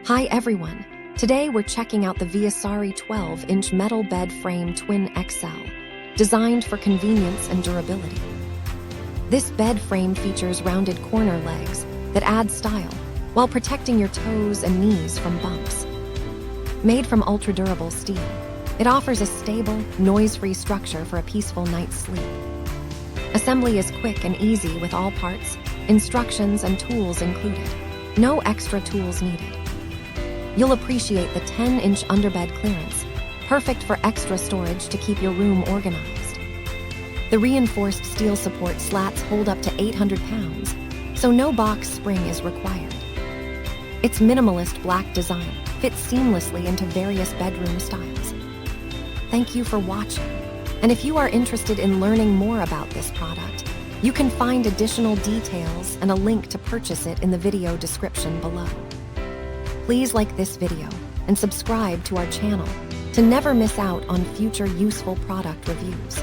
Hi everyone! Today we're checking out the Viisari 12-inch metal bed frame Twin XL, designed for convenience and durability. This bed frame features rounded corner legs that add style while protecting your toes and knees from bumps. Made from ultra-durable steel, it offers a stable, noise-free structure for a peaceful night's sleep. Assembly is quick and easy with all parts, instructions, and tools included. No extra tools needed. You'll appreciate the 10-inch underbed clearance, perfect for extra storage to keep your room organized. The reinforced steel support slats hold up to 800 pounds, so no box spring is required. Its minimalist black design fits seamlessly into various bedroom styles. Thank you for watching, and if you are interested in learning more about this product, you can find additional details and a link to purchase it in the video description below. Please like this video and subscribe to our channel to never miss out on future useful product reviews.